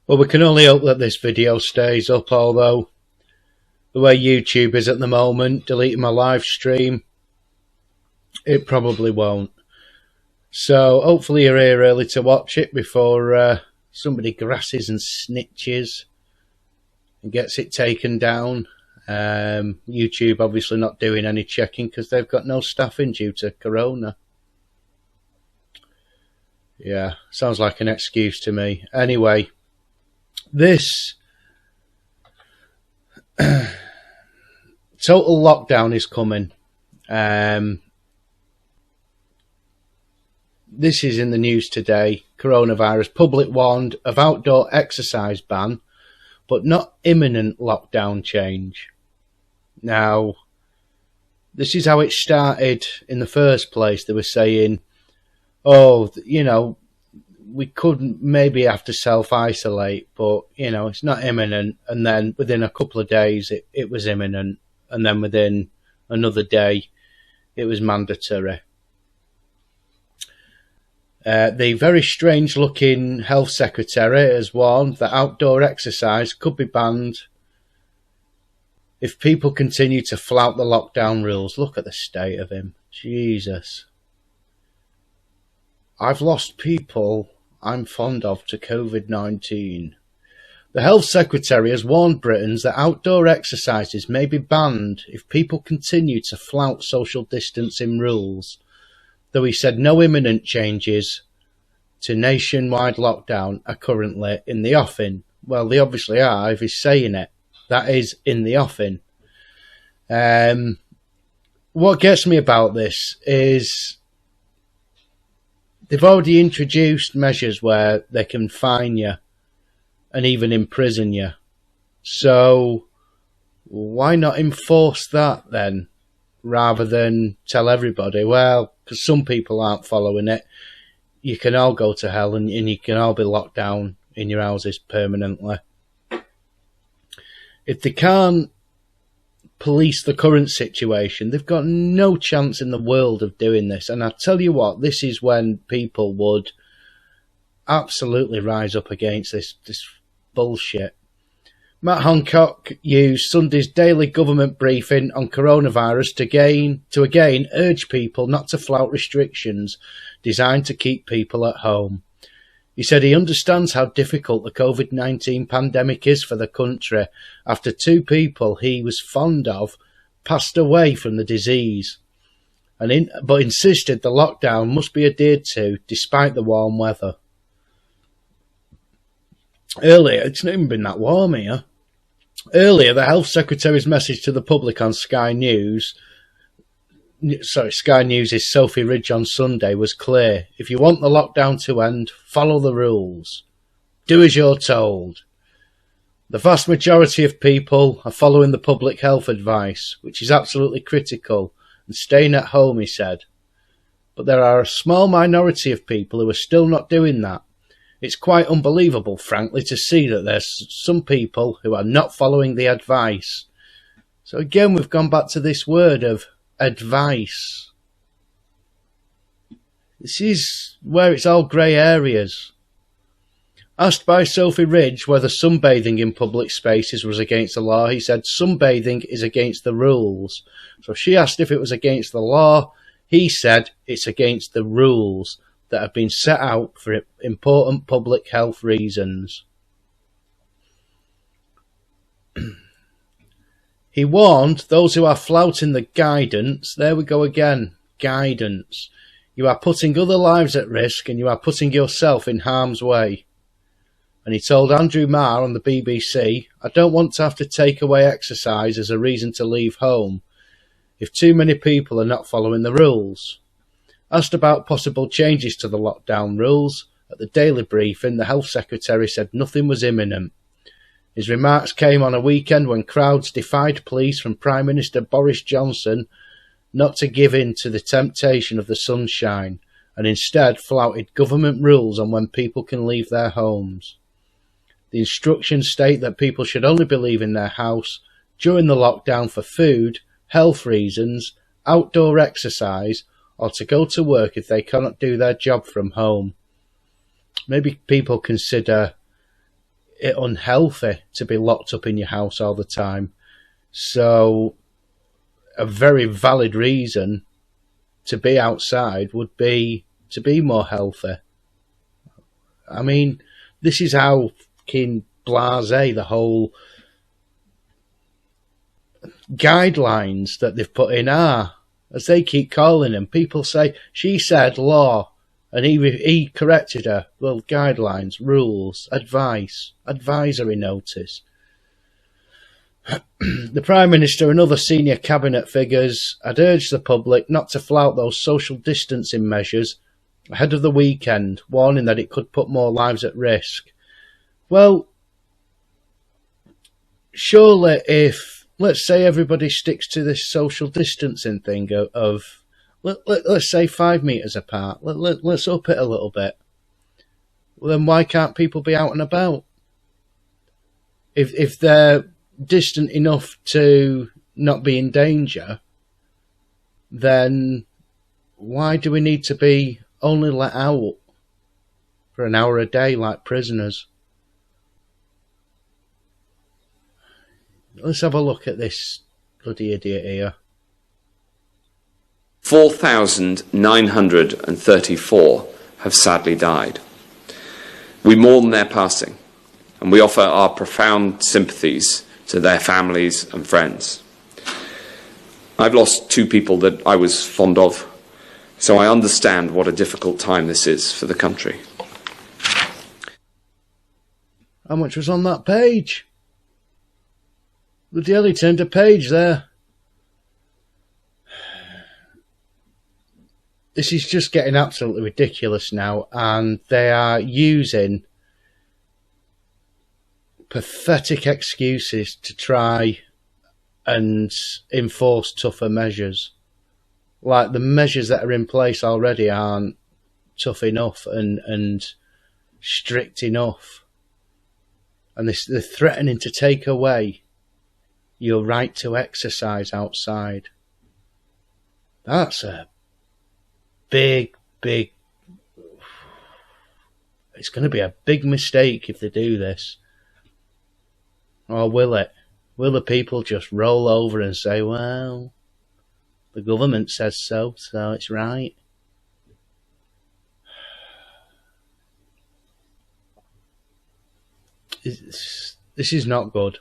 Well, we can only hope that this video stays up, although the way YouTube is at the moment, deleting my live stream, it probably won't. So hopefully you're here early to watch it before somebody grasses and snitches and gets it taken down. YouTube obviously not doing any checking because they've got no staffing due to Corona. Yeah, sounds like an excuse to me. Anyway, this total lockdown is coming. This is in the news today. Coronavirus. Public warned of outdoor exercise ban, but not imminent lockdown change. Now, this is how it started in the first place. They were saying, oh, you know, we could maybe have to self-isolate, but, you know, it's not imminent. And then within a couple of days, it was imminent. And then within another day, it was mandatory. The very strange-looking Health Secretary has warned that outdoor exercise could be banned if people continue to flout the lockdown rules. Look at the state of him. Jesus. I've lost people I'm fond of to COVID-19. The Health Secretary has warned Britons that outdoor exercises may be banned if people continue to flout social distancing rules, though he said no imminent changes to nationwide lockdown are currently in the offing. Well, they obviously are if he's saying it. That is in the offing. What gets me about this is they've already introduced measures where they can fine you and even imprison you. So why not enforce that then, rather than tell everybody, well, because some people aren't following it, you can all go to hell and you can all be locked down in your houses permanently. If they can't police the current situation, they've got no chance in the world of doing this. And I tell you what, this is when people would absolutely rise up against this bullshit. Matt Hancock used Sunday's daily government briefing on coronavirus to again urge people not to flout restrictions designed to keep people at home. He said he understands how difficult the COVID-19 pandemic is for the country after two people he was fond of passed away from the disease, but insisted the lockdown must be adhered to despite the warm weather. Earlier, it's not even been that warm here. Earlier, the Health Secretary's message to the public on Sky News' Sophie Ridge on Sunday was clear. If you want the lockdown to end, follow the rules. Do as you're told. The vast majority of people are following the public health advice, which is absolutely critical, and staying at home, he said. But there are a small minority of people who are still not doing that. It's quite unbelievable, frankly, to see that there's some people who are not following the advice. So again, we've gone back to this word of advice. This is where it's all grey areas. Asked by Sophie Ridge whether sunbathing in public spaces was against the law, he said sunbathing is against the rules. So she asked if it was against the law. He said it's against the rules that have been set out for important public health reasons. He warned those who are flouting the guidance, there we go again, guidance. You are putting other lives at risk and you are putting yourself in harm's way. And he told Andrew Marr on the BBC, I don't want to have to take away exercise as a reason to leave home if too many people are not following the rules. Asked about possible changes to the lockdown rules, at the daily briefing, the Health Secretary said nothing was imminent. His remarks came on a weekend when crowds defied pleas from Prime Minister Boris Johnson not to give in to the temptation of the sunshine and instead flouted government rules on when people can leave their homes. The instructions state that people should only be leaving their house during the lockdown for food, health reasons, outdoor exercise, or to go to work if they cannot do their job from home. Maybe people consider it unhealthy to be locked up in your house all the time. So a very valid reason to be outside would be to be more healthy. I mean, this is how fucking blasé the whole guidelines that they've put in are, as they keep calling them. People say, she said law, and he corrected her. Well, guidelines, rules, advice, advisory notice. The Prime Minister and other senior cabinet figures had urged the public not to flout those social distancing measures ahead of the weekend, warning that it could put more lives at risk. Well, surely if, let's say, everybody sticks to this social distancing thing of let's say 5 metres apart, let's up it a little bit, well, then why can't people be out and about? If they're distant enough to not be in danger, then why do we need to be only let out for an hour a day like prisoners? Let's have a look at this bloody idiot here. 4,934 have sadly died. We mourn their passing, and we offer our profound sympathies to their families and friends. I've lost 2 people that I was fond of, so I understand what a difficult time this is for the country. How much was on that page? Bloody hell, he turned a page there. This is just getting absolutely ridiculous now, and they are using pathetic excuses to try and enforce tougher measures. Like, the measures that are in place already aren't tough enough and strict enough. And they're threatening to take away your right to exercise outside. That's a big... It's going to be a big mistake if they do this. Or will it? Will the people just roll over and say, well, the government says so it's right? This is not good.